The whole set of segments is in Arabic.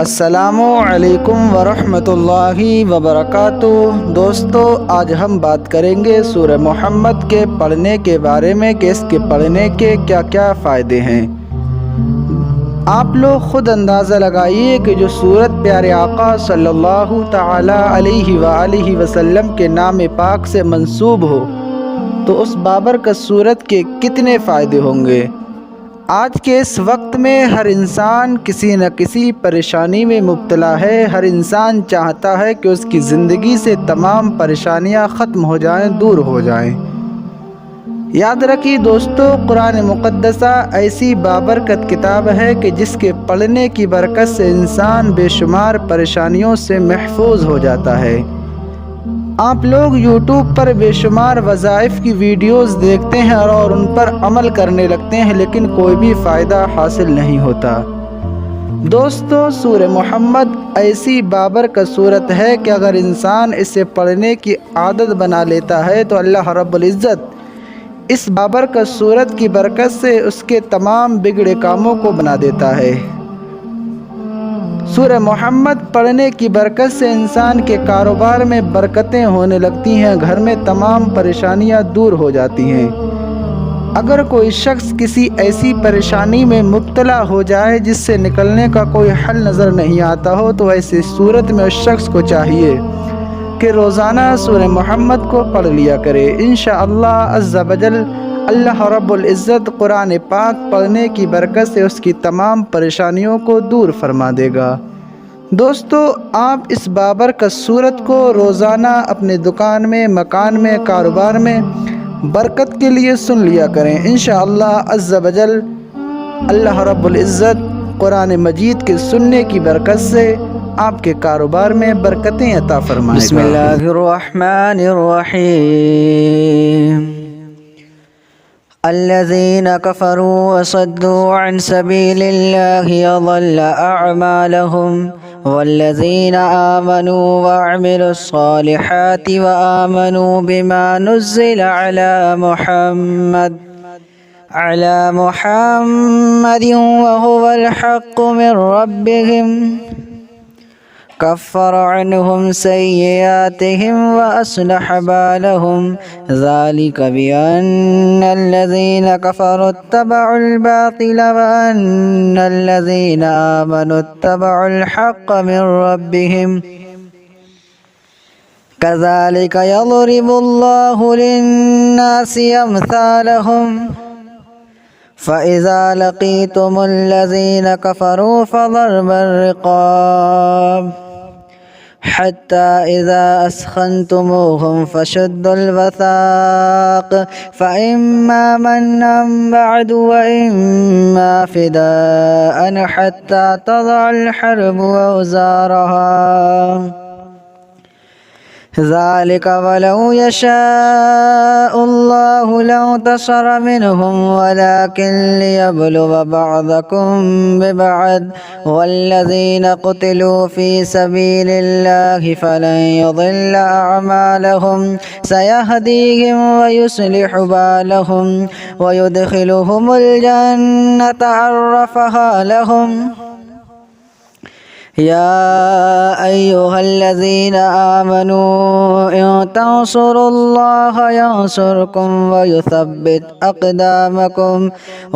अस्सलामु अलैकुम वरहमतुल्लाहि वबरकातुह। दोस्तों, आज हम बात करेंगे सूरह मोहम्मद के पढ़ने के बारे में कि इसके पढ़ने के क्या क्या फ़ायदे हैं। आप लोग ख़ुद अंदाज़ा लगाइए कि जो सूरत प्यारे आका सल्लल्लाहु ताला अलैहि वसल्लम के नाम पाक से मंसूब हो तो उस बाबरकत सूरत के कितने फ़ायदे होंगे। आज के इस वक्त में हर इंसान किसी न किसी परेशानी में मुब्तला है। हर इंसान चाहता है कि उसकी ज़िंदगी से तमाम परेशानियां ख़त्म हो जाएं, दूर हो जाएं। याद रखिए दोस्तों, कुरान मुक़द्दसा ऐसी बाबरकत किताब है कि जिसके पढ़ने की बरकत से इंसान बेशुमार परेशानियों से महफूज हो जाता है। आप लोग YouTube पर बेशुमार वज़ाइफ़ की वीडियोस देखते हैं और उन पर अमल करने लगते हैं, लेकिन कोई भी फ़ायदा हासिल नहीं होता। दोस्तों, सूरह मोहम्मद ऐसी बाबरकत सूरत है कि अगर इंसान इसे पढ़ने की आदत बना लेता है तो अल्लाह रब्बुल इज़्ज़त इस बाबरकत सूरत की बरकत से उसके तमाम बिगड़े कामों को बना देता है। सूरह मोहम्मद पढ़ने की बरकत से इंसान के कारोबार में बरकतें होने लगती हैं, घर में तमाम परेशानियां दूर हो जाती हैं। अगर कोई शख्स किसी ऐसी परेशानी में मुब्तला हो जाए जिससे निकलने का कोई हल नज़र नहीं आता हो तो ऐसी सूरत में उस शख्स को चाहिए कि रोज़ाना सूरह मोहम्मद को पढ़ लिया करे। इंशाअल्लाह अज़्ज़ा वजल अल्लाह रब्बुल इज़्ज़त कुरान पाक पढ़ने की बरकत से उसकी तमाम परेशानियों को दूर फरमा देगा। दोस्तों, आप इस बाबरकत सूरत को रोज़ाना अपने दुकान में, मकान में, कारोबार में बरकत के लिए सुन लिया करें। इंशाअल्लाह अज़्ज़ा वजल अल्लाह रब्बुल इज़्ज़त कुरान मजीद के सुनने की बरकत से आपके कारोबार में बरकतें अता फरमाएगा। बिस्मिल्लाहिर्रहमानिर्रहीम। अल्लज़ीना कफ़रू वसद्दू अन सबीलिल्लाहि अज़ल्ल अअमालहुम वल्लज़ीना आमनू वअमिलुस्सालिहाति वआमनू बिमा नुज़्ज़िला अला मुहम्मदिन वहुवल हक़्क़ु मिर रब्बिहिम कफ़्फ़र अन्हुम सय्यिआतिहिम व अस्लह बालहुम ज़ालिका बिअन्नल्लज़ीना कफ़रू इत्तबअुल बातिल व अन्नल्लज़ीना आमनू इत्तबअुल हक़्क़ मिर रब्बिहिम कज़ालिका यज़रिबुल्लाहु लिन्नासि अम्सालहुम फ़इज़ा लक़ीतुमुल्लज़ीना कफ़रू फ़ज़रबर रिक़ाब हत्ता इज़ा अस्ख़न्तुमूहुम फ़शुद्दुल वसाक़ फ़इम्मा मन्नन बअदु व इम्मा फ़िदाअन हत्ता तज़अल हर्बु औज़ारहा ज़ालिका वलौ यशाअुल्लाहु लंतसर मिनहुम वलाकिन लियब्लुव बअदकुम बिबअद वल्लज़ीना क़ुतिलू फ़ी सबीलिल्लाहि फ़लन युज़िल्ल अअमालहुम सयहदीहिम व युस्लिहु बालहुम व युदख़िलुहुमुल जन्नता अर्रफ़हा लहुम। या अय्युहल्लज़ीना आमनू इन तंसुरुल्लाह यंसुरकुम व युथब्बित अक़दामकुम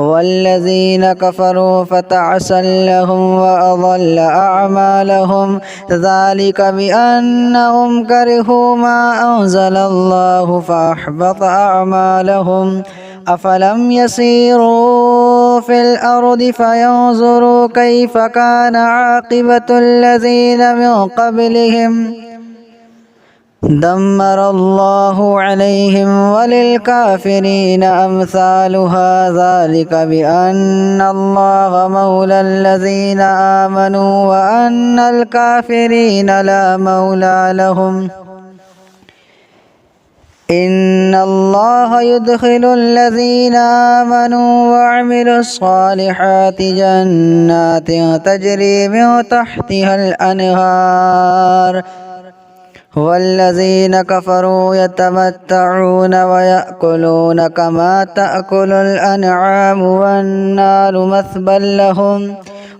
वल्लज़ीना कफ़रू फ़तअसल लहुम व अज़ल्ल अअमालहुम ज़ालिका बिअन्नहुम करिहू मा अंज़लल्लाहु फ़अहबत अअमालहुम अफ़लम यसीरू फ़िल अर्दि फ़यंज़ुरू कैफ़ कान आक़िबतुल्लज़ीना मिन क़ब्लिहिम दम्मरल्लाहु अलैहिम वलिलकाफ़िरीना अम्सालुहा ज़ालिका बिअन्नल्लाहा मौलल्लज़ीना आमनू व अन्नल काफ़िरीना ला मौला लहुम। इन्नल्लाहा युदख़िलुल्लज़ीना आमनू वअमिलुस्सालिहाति जन्नातिन तजरी मिन तहतिहल अन्हार वल्लज़ीना कफ़रू यतमत्तऊन व यअकुलून कमा तअकुलुल अनआमु वन्नारु मस्वल लहुम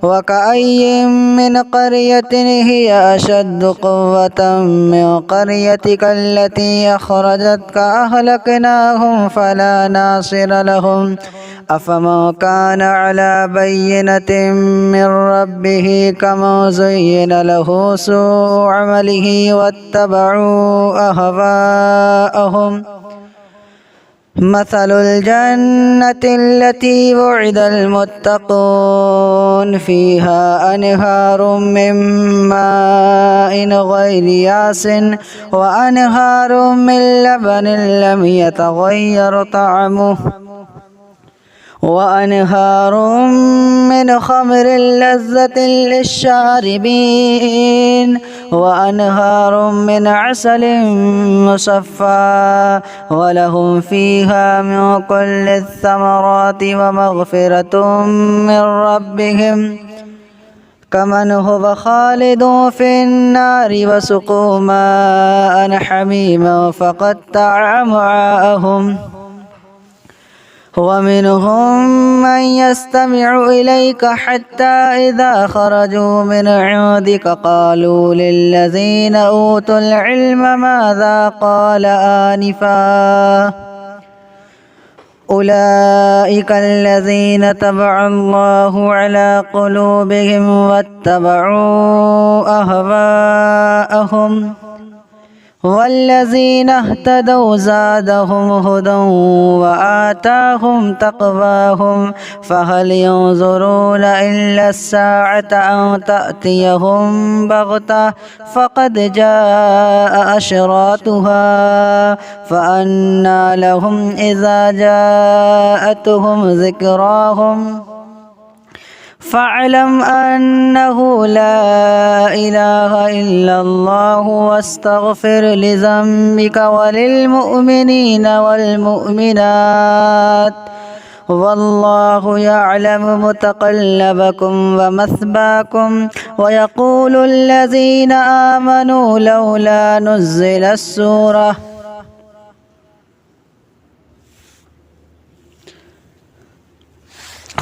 وكأي من قرية هي أشد قوة من قريتك التي أخرجتك أهلكناهم فلا ناصر لهم أفمن كان على بينة من ربه كمن زين له سوء عمله واتبعوا أهواءهم مثل الجنة التي وعد المتقون فيها أنهار من ماء غير ياس وأنهار من لبن لم يتغير طعمه وأنهار من خمر لذة للشاربين وأنهار من عسل مصفى ولهم فيها من كل الثمرات ومغفرة من ربهم كمن هو خالد في النار وسقوا ماء حميما فقطع أمعاءهم ومنهم من يستمع إليك حتى إذا خرجوا من عندك قالوا للذين أوتوا العلم ماذا قال آنفا أولئك الذين طبع الله على قلوبهم واتبعوا أهواءهم والذين اهتدوا زادهم هدى وآتاهم تقواهم فهل ينظرون إلا الساعة أن تأتيهم بغتة فقد جاء أشراطها فأنى لهم إذا جاءتهم ذكراهم فاعلم أنه لا إله إلا الله واستغفر لذنبك وللمؤمنين والمؤمنات والله يعلم متقلبكم ومثواكم ويقول الذين آمنوا لولا نزل السورة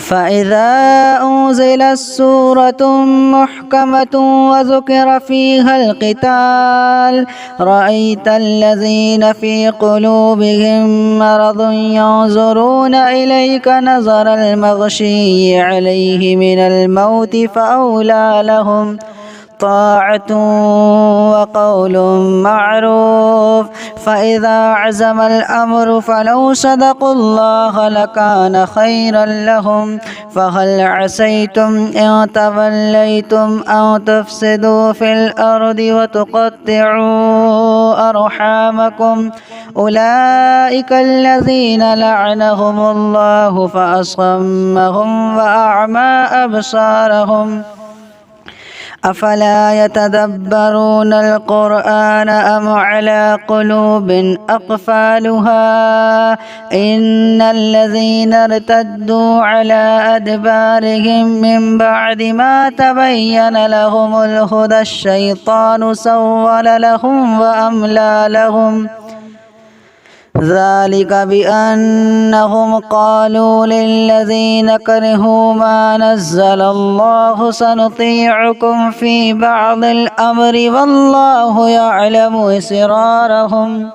فإذا أنزلت سورة محكمة وذكر فيها القتال رأيت الذين في قلوبهم مرض ينظرون إليك نظر المغشي عليه من الموت فأولى لهم طاعة وقول معروف فإذا عزم الأمر فلو صدقوا الله لكان خيرا لهم فهل عسيتم إن توليتم أن تفسدوا في الأرض وتقطعوا أرحامكم أولئك الذين لعنهم الله فأصمهم وأعمى أبصارهم أفلا يتدبرون القرآن أم على قلوب أقفالها إن الذين ارتدوا على أدبارهم من بعد ما تبين لهم الهدى الشيطان سول لهم وأملى لهم ذلك بأنهم قالوا للذين كرهوا ما نزل الله سنطيعكم في بعض الأمر والله يعلم إسرارهم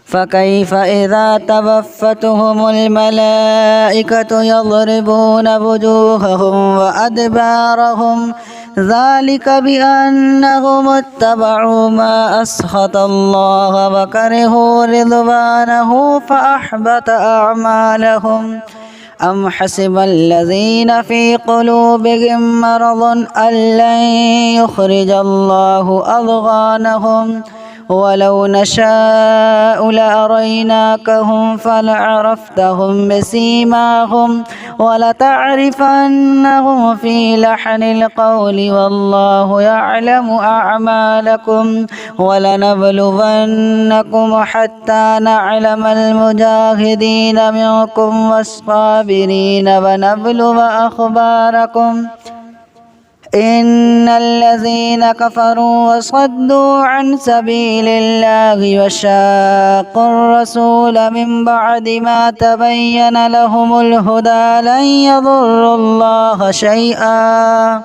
فكيف إذا توفتهم الملائكة يضربون وجوههم وأدبارهم ذلك بأنهم اتبعوا ما أسخط الله وكرهوا رضوانه فأحبط أعمالهم أم حسب الذين في قلوبهم مرض أن لن يخرج الله أضغانهم ولو نشاء لأريناكهم فلعرفتهم بسيماهم ولتعرفنهم في لحن القول والله يعلم أعمالكم ولنبلونكم حتى نعلم المجاهدين منكم والصابرين ونبلو أخباركم إن إن الذين كفروا وصدوا عن سبيل الله وشاقوا الرسول من بعد ما تبين لهم الهدى لن يضروا الله شيئا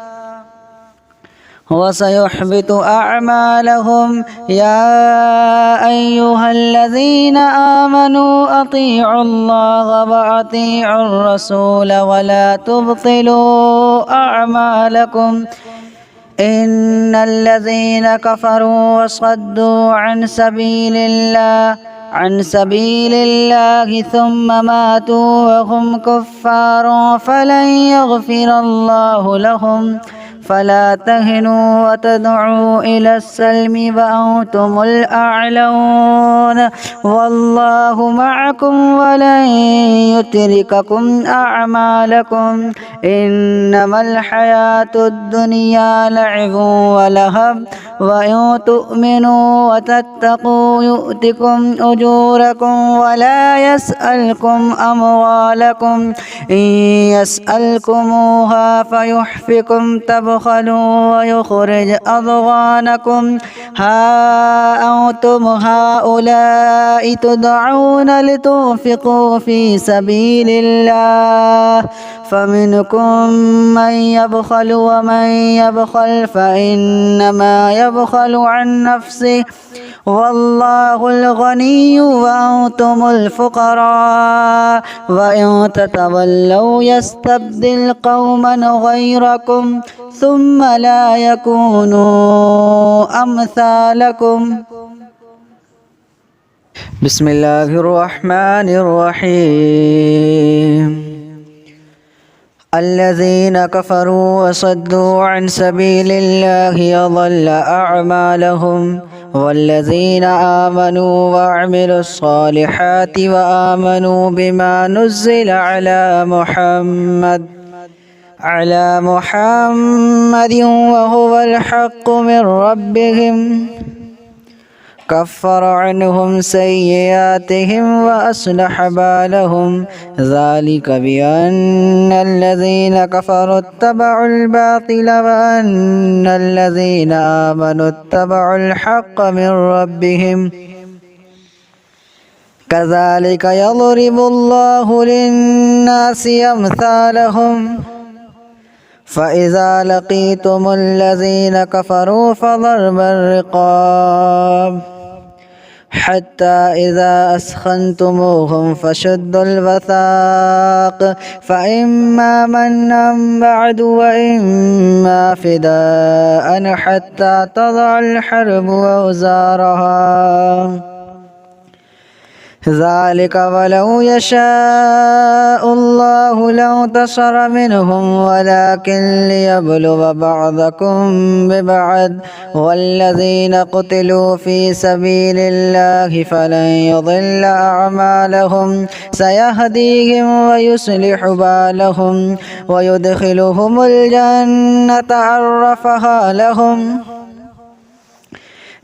وسيحبط أعمالهم. يا أيها الذين آمنوا أطيعوا الله وأطيعوا الرسول ولا تبطلوا أعمالكم. إن الذين كفروا وصدوا عن سبيل الله ثم ماتوا وهم كفار فلن يغفر الله لهم. فلا تهنوا وتدعوا إلى السلم وأنتم الأعلون والله معكم ولن يترككم أعمالكم. إنما الحياة الدنيا لعب ولهب وإن تؤمنوا وتتقوا يؤتكم أجوركم ولا يسألكم أموالكم. إن يسألكموها فيحفكم تبخلوا ويخرج أضغانكم. ها أنتم هؤلاء تدعون لتنفقوا في سبيل الله فمنكم من يبخل ومن يبخل فإنما يبخل عن نفسه والله الغني وأنتم الفقراء وإن تتولوا يستبدل قوما غيركم ثم لا يكونوا أمثالكم. بسم الله الرحمن الرحيم. الذين كفروا وصدوا عن سبيل الله أضل أعمالهم والذين آمنوا وعملوا الصالحات وآمنوا بما نزل على محمد وهو الحق من ربهم كفر عنهم سيئاتهم وأصلح بالهم. ذلك بأن الذين كفروا اتبعوا الباطل وأن الذين آمنوا اتبعوا الحق من ربهم. كذلك يضرب الله للناس أمثالهم. فإذا لقيتم الذين كفروا فضرب الرقاب حتى إذا أثخنتموهم فشدوا الوثاق فإما منا بعد وإما فداء حتى تضع الحرب أوزارها. ذلك ولو يشاء الله لانتصر منهم ولكن ليبلو بعضكم ببعض والذين قتلوا في سبيل الله فلن يضل أعمالهم. سيهديهم ويصلح بالهم ويدخلهم الجنة عرفها لهم.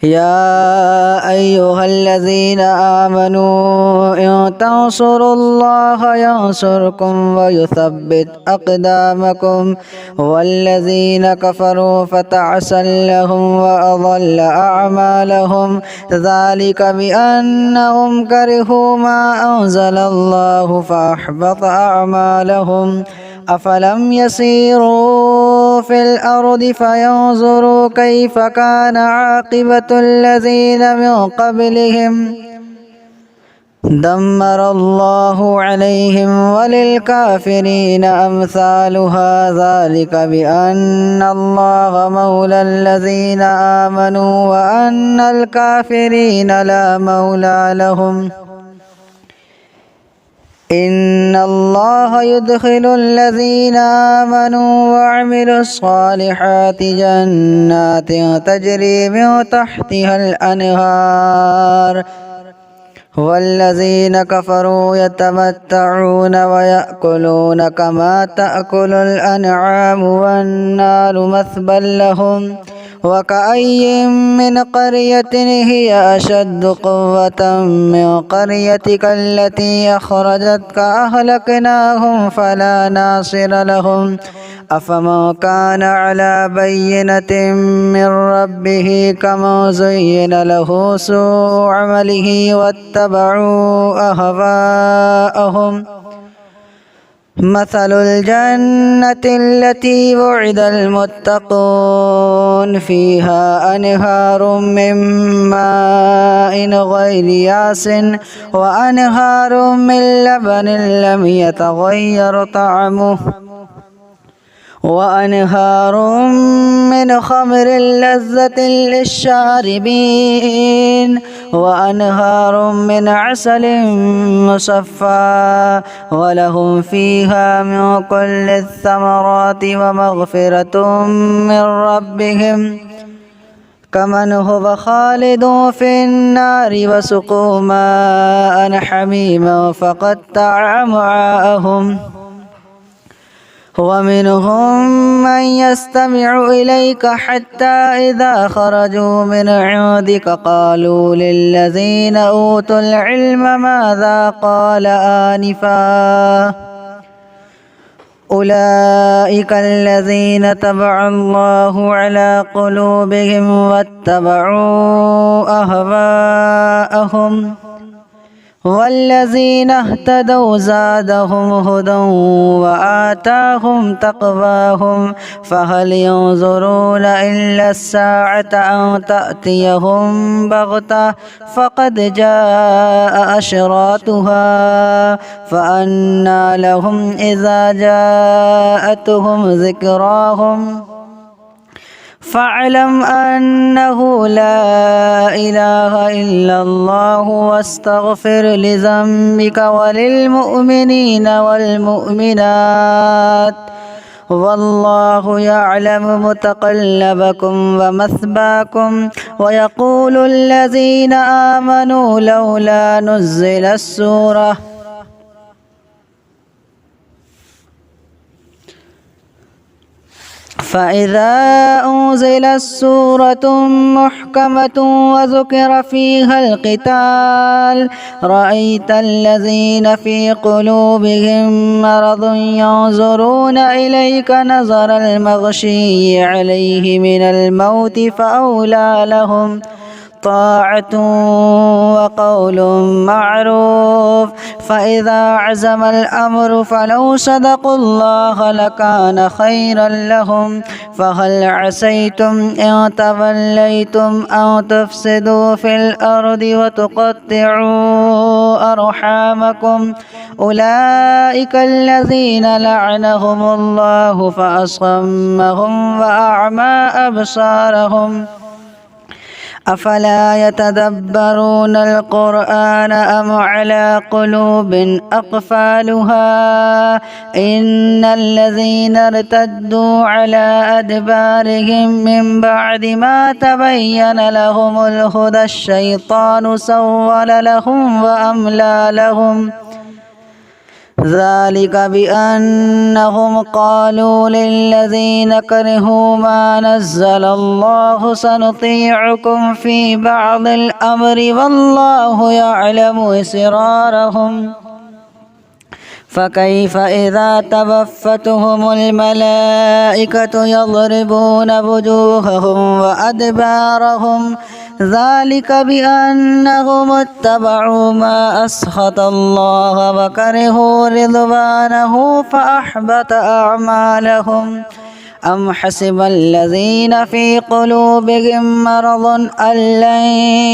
يا أيها الذين آمنوا إن تنصروا الله ينصركم ويثبت أقدامكم. والذين كفروا فتعسا لهم وأضل أعمالهم. ذلك بأنهم كرهوا ما أنزل الله فأحبط أعمالهم. أفلم يسيروا في الأرض فينظروا كيف كان عاقبة الذين من قبلهم دمر الله عليهم وللكافرين أمثالها. ذلك بأن الله مولى الذين آمنوا وأن الكافرين لا مولى لهم. إن الله يدخل الذين آمنوا وعملوا الصالحات جنات تجري من تحتها الأنهار والذين كفروا يتمتعون ويأكلون كما تأكل الأنعام والنار مثوى لهم. وكأي من قرية هي أشد قوة من قريتك التي أخرجتك أهلكناهم فلا ناصر لهم. أفمن كان على بينة من ربه كمن زين له سوء عمله واتبعوا أهواءهم مثل الجنة التي وعد المتقون فيها أنهار من ماء غير ياس وأنهار من لبن لم يتغير طعمه وأنهار من خمر لذة للشاربين وأنهار من عسل مصفى ولهم فيها من كل الثمرات ومغفرة من ربهم كمن هو خالد في النار وسقوا ماء حميما فقطع أمعاءهم ومنهم من يستمع إليك حتى إذا خرجوا من عندك قالوا للذين أوتوا العلم ماذا قال آنفا أولئك الذين طبع الله على قلوبهم واتبعوا أهواءهم والذين اهتدوا زادهم هدى وآتاهم تقواهم فهل ينظرون إلا الساعة أن تأتيهم بغتة فقد جاء أشراطها فأنى لهم إذا جاءتهم ذكراهم فاعلم أنه لا إله إلا الله واستغفر لذنبك وللمؤمنين والمؤمنات والله يعلم متقلبكم ومثواكم ويقول الذين آمنوا لولا نزل السورة فإذا أنزلت سورة محكمة وذكر فيها القتال رأيت الذين في قلوبهم مرض ينظرون إليك نظر المغشي عليه من الموت فأولى لهم طاعة وقول معروف فإذا عزم الأمر فلو صدقوا الله لكان خيرا لهم فهل عسيتم إن توليتم أن تفسدوا في الأرض وتقطعوا أرحامكم أولئك الذين لعنهم الله فأصمهم وأعمى أبصارهم أفلا يتدبرون القرآن أم على قلوب أقفالها إن الذين ارتدوا على أدبارهم من بعد ما تبين لهم الهدى الشيطان سول لهم وأملى لهم ذلك بأنهم قالوا للذين كرهوا ما نزل الله سنطيعكم في بعض الأمر والله يعلم إسرارهم فكيف إذا توفتهم الملائكة يضربون وجوههم وأدبارهم ذلك بأنهم اتبعوا ما أسخط الله وكرهوا رضوانه فأحبط أعمالهم أم حسب الذين في قلوبهم مرض أن لن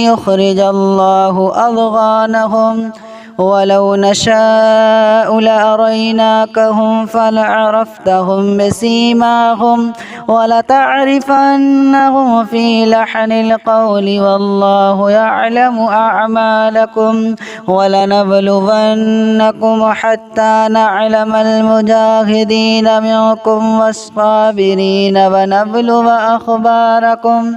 يخرج الله أضغانهم ولو نشاء لأريناكهم فلعرفتهم بسيماهم ولتعرفنهم في لحن القول والله يعلم أعمالكم ولنبلونكم حتى نعلم المجاهدين منكم والصابرين ونبلو أخباركم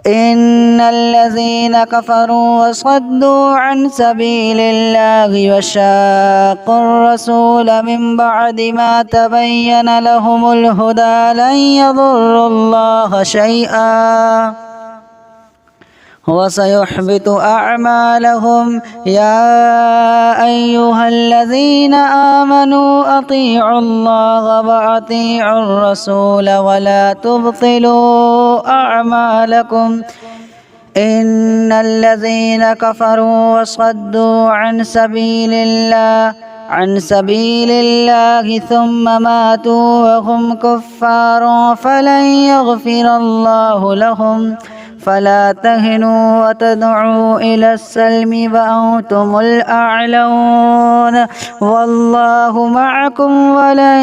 إن الذين كفروا وصدوا عن سبيل الله وشاقوا الرسول من بعد ما تبين لهم الهدى لن يضروا الله شيئا وسيحبط أعمالهم. يا أيها الذين آمنوا أطيعوا الله وأطيعوا الرسول ولا تبطلوا أعمالكم. إن الذين كفروا وصدوا عن سبيل الله ثم ماتوا وهم كفار فلن يغفر الله لهم. فلا تهنوا وتدعوا إلى السلم وأنتم الأعلون والله معكم ولن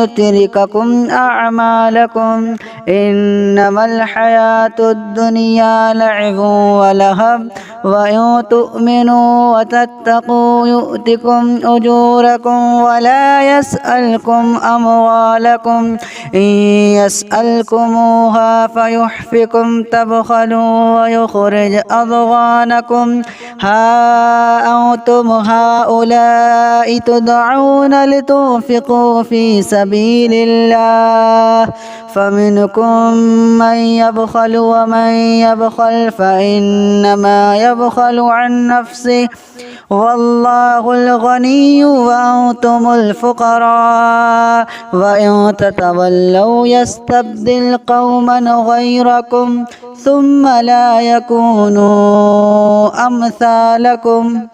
يترككم أعمالكم. إنما الحياة الدنيا لعب ولهب وإن تؤمنوا وتتقوا يؤتكم أجوركم ولا يسألكم أموالكم. إن يسألكموها فيحفكم تبخلوا ويخرج أضغانكم. ها أنتم هؤلاء تدعون لتنفقوا في سبيل الله فمنكم من يبخل ومن يبخل فإنما يبخل عن نفسه والله الغني وأنتم الفقراء وإن تتولوا يستبدل قوما غيركم ثم لا يكونوا أمثالكم.